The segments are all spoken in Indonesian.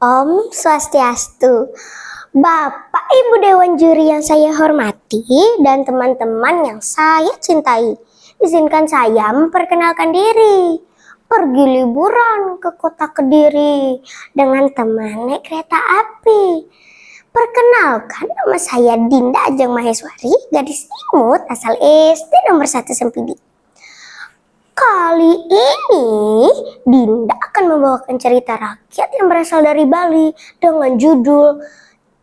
Om Swastiastu. Bapak Ibu Dewan Juri yang saya hormati dan teman-teman yang saya cintai, izinkan saya memperkenalkan diri. Pergi liburan ke kota Kediri dengan teman naik kereta api. Perkenalkan, nama saya Dinda Ajeng Maheswari, gadis imut asal SD nomor 1 Sempidi. Kali ini Dinda akan membawakan cerita rakyat yang berasal dari Bali dengan judul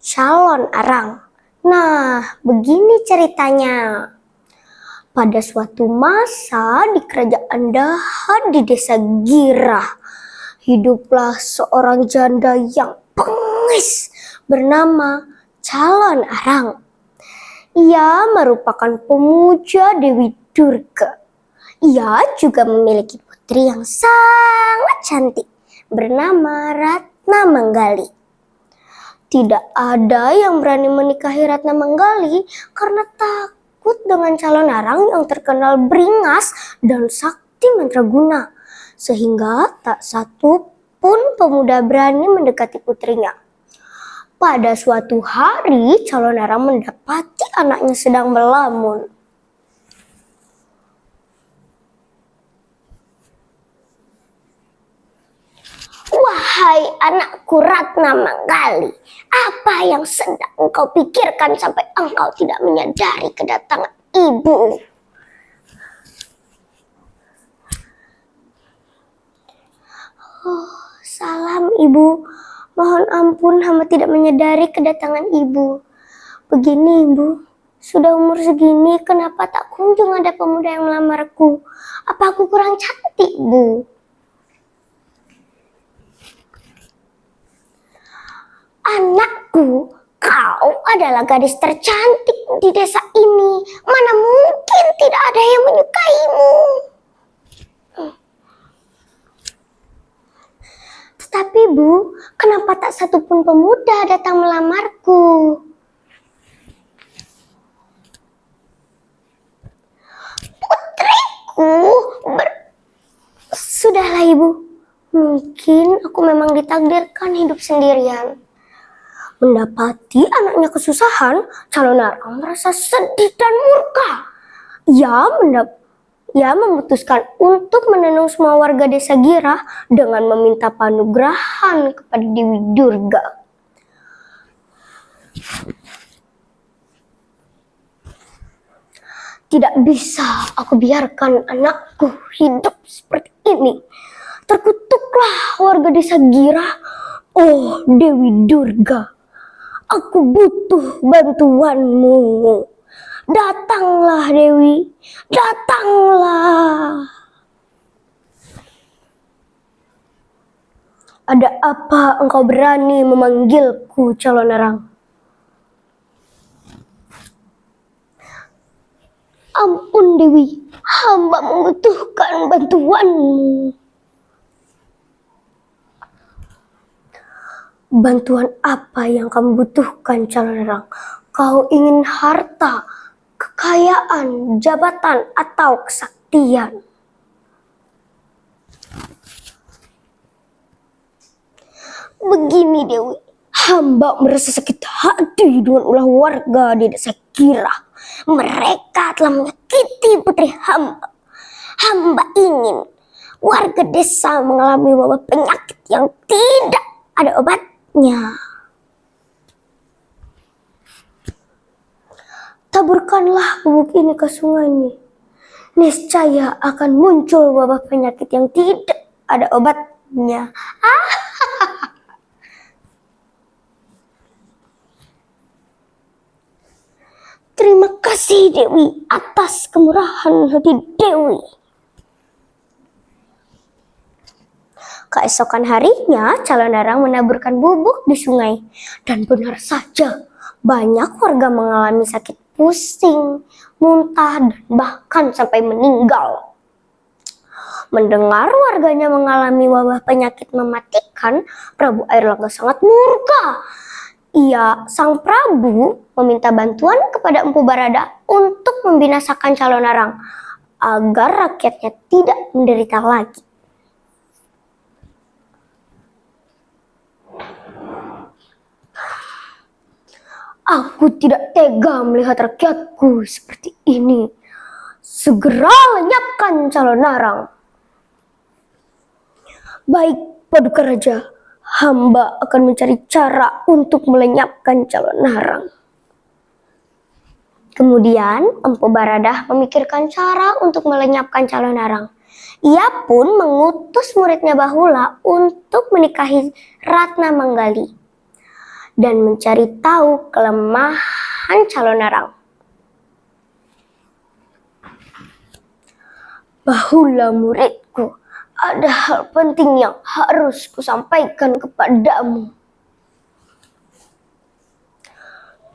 Calon Arang. Nah, begini ceritanya. Pada suatu masa di kerajaan Daha di desa Girah, hiduplah seorang janda yang bengis bernama Calon Arang. Ia merupakan pemuja Dewi Durga. Ia juga memiliki putri yang sangat cantik bernama Ratna Manggali. Tidak ada yang berani menikahi Ratna Manggali karena takut dengan Calon Arang yang terkenal beringas dan sakti mandraguna, sehingga tak satu pun pemuda berani mendekati putrinya. Pada suatu hari, Calon Arang mendapati anaknya sedang melamun. Wahai anakku Ratna Manggali, apa yang sedang engkau pikirkan sampai engkau tidak menyadari kedatangan ibu? Oh, salam ibu. Mohon ampun, hamba tidak menyadari kedatangan ibu. Begini ibu, sudah umur segini kenapa tak kunjung ada pemuda yang melamarku? Apa aku kurang cantik, Bu? Anakku, kau adalah gadis tercantik di desa ini. Mana mungkin tidak ada yang menyukaimu. Tetapi Bu, kenapa tak satupun pemuda datang melamarku? Putriku, Sudahlah Ibu, mungkin aku memang ditakdirkan hidup sendirian. Mendapati anaknya kesusahan, Calon Arang merasa sedih dan murka. Ia memutuskan untuk menenung semua warga desa Girah dengan meminta panugrahan kepada Dewi Durga. Tidak bisa aku biarkan anakku hidup seperti ini. Terkutuklah warga desa Girah. Oh Dewi Durga, aku butuh bantuanmu. Datanglah Dewi, datanglah. Ada apa engkau berani memanggilku, Calon Arang? Ampun Dewi, hamba membutuhkan bantuanmu. Bantuan apa yang kamu butuhkan, Calon Arang? Kau ingin harta, kekayaan, jabatan, atau kesaktian? Begini Dewi, hamba merasa sakit hati dengan ulah warga di desa Girah. Mereka telah menyakiti putri hamba. Hamba ingin warga desa mengalami wabah penyakit yang tidak ada obatnya. Taburkanlah bubuk ini ke sungai ini. Niscaya akan muncul wabah penyakit yang tidak ada obatnya. Terima kasih Dewi atas kemurahan hati Dewi. Keesokan harinya, Calon Arang menaburkan bubuk di sungai. Dan benar saja, banyak warga mengalami sakit pusing, muntah, dan bahkan sampai meninggal. Mendengar warganya mengalami wabah penyakit mematikan, Prabu Airlangga sangat murka. Sang Prabu meminta bantuan kepada Empu Barada untuk membinasakan Calon Arang agar rakyatnya tidak menderita lagi. Aku tidak tega melihat rakyatku seperti ini. Segera lenyapkan calon narang. Baik, Paduka Raja, hamba akan mencari cara untuk melenyapkan calon narang. Kemudian Empu Baradah memikirkan cara untuk melenyapkan calon narang. Ia pun mengutus muridnya Bahula untuk menikahi Ratna Manggali dan mencari tahu kelemahan calon narang. Bahula muridku, ada hal penting yang harus kusampaikan kepadamu.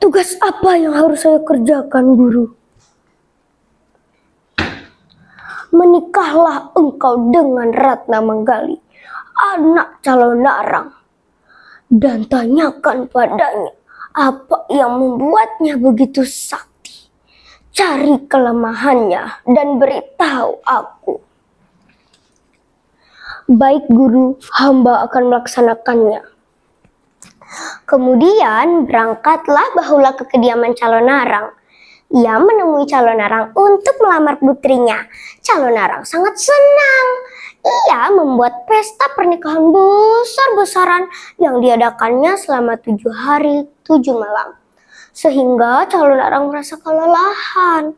Tugas apa yang harus saya kerjakan, Guru? Menikahlah engkau dengan Ratna Manggali, anak calon narang, dan tanyakan padanya apa yang membuatnya begitu sakti. Cari kelemahannya dan beritahu aku. Baik, Guru, hamba akan melaksanakannya. Kemudian berangkatlah Bahula ke kediaman calon narang. Ia menemui calon narang untuk melamar putrinya. Calon narang sangat senang. Ia membuat pesta pernikahan besar-besaran yang diadakannya selama 7 hari 7 malam. Sehingga calon narang merasa kelelahan.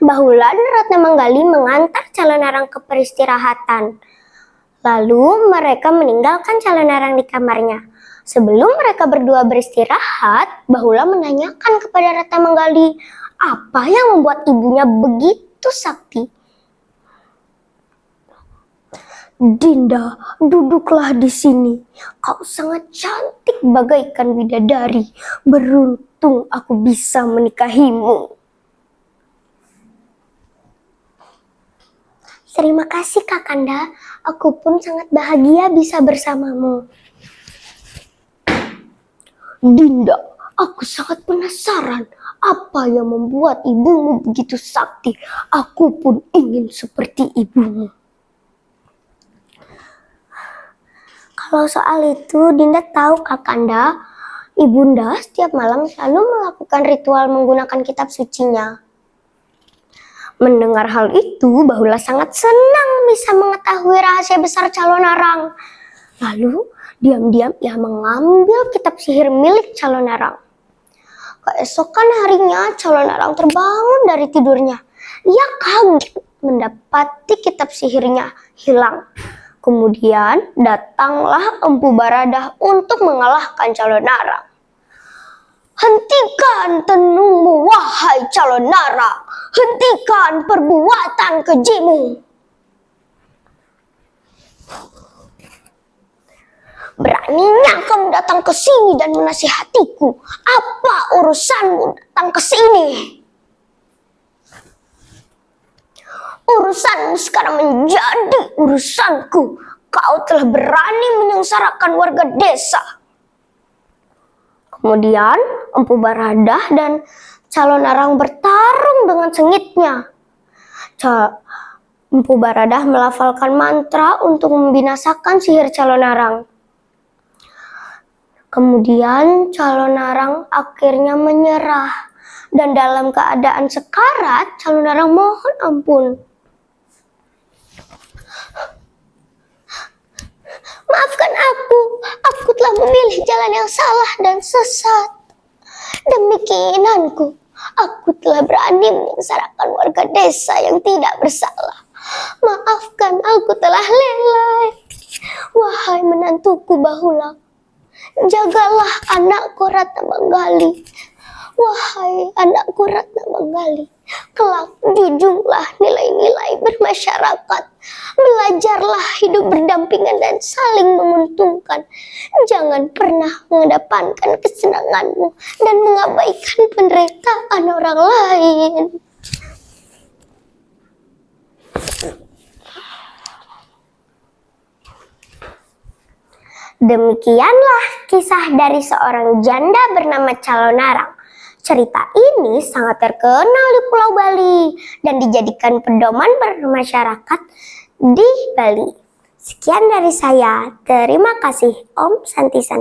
Bahula dan Ratna Manggali mengantar calon narang ke peristirahatan. Lalu mereka meninggalkan calon narang di kamarnya. Sebelum mereka berdua beristirahat, Bahula menanyakan kepada Ratna Manggali apa yang membuat ibunya begitu sakti. Dinda, duduklah di sini. Kau sangat cantik bagaikan bidadari. Beruntung aku bisa menikahimu. Terima kasih Kakanda. Aku pun sangat bahagia bisa bersamamu. Dinda, aku sangat penasaran apa yang membuat ibumu begitu sakti. Aku pun ingin seperti ibumu. Kalau soal itu, Dinda tahu Kakanda, Ibunda setiap malam selalu melakukan ritual menggunakan kitab sucinya. Mendengar hal itu, Bahula sangat senang bisa mengetahui rahasia besar calon narang. Lalu, diam-diam ia mengambil kitab sihir milik calon narang. Keesokan harinya, calon narang terbangun dari tidurnya. Ia kaget mendapati kitab sihirnya hilang. Kemudian datanglah Empu Baradah untuk mengalahkan calon narang. Hentikan tenungmu, wahai calon narang. Hentikan perbuatan kejimu. Beraninya kamu datang ke sini dan menasihatiku. Apa urusanmu datang ke sini? Urusanmu sekarang menjadi urusanku. Kau telah berani menyengsarakan warga desa. Kemudian Empu Baradah dan calon narang bertarung dengan sengitnya. Empu Baradah melafalkan mantra untuk membinasakan sihir calon narang. Kemudian calon narang akhirnya menyerah. Dan dalam keadaan sekarat, calon narang mohon ampun. Maafkan aku telah memilih jalan yang salah dan sesat. Demi keinginanku, aku telah berani menyengsarakan warga desa yang tidak bersalah. Maafkan, aku telah lelai. Wahai menantuku Bahula, jagalah anakku Ratna Manggali. Wahai anakku Ratna Manggali, kelak junjunglah nilai-nilai bermasyarakat. Belajarlah hidup berdampingan dan saling menguntungkan. Jangan pernah mengedepankan kesenanganmu dan mengabaikan penderitaan orang lain. Demikianlah kisah dari seorang janda bernama Calon Narang. Cerita ini sangat terkenal di Pulau Bali dan dijadikan pedoman bermasyarakat di Bali. Sekian dari saya. Terima kasih. Om Santi Santi.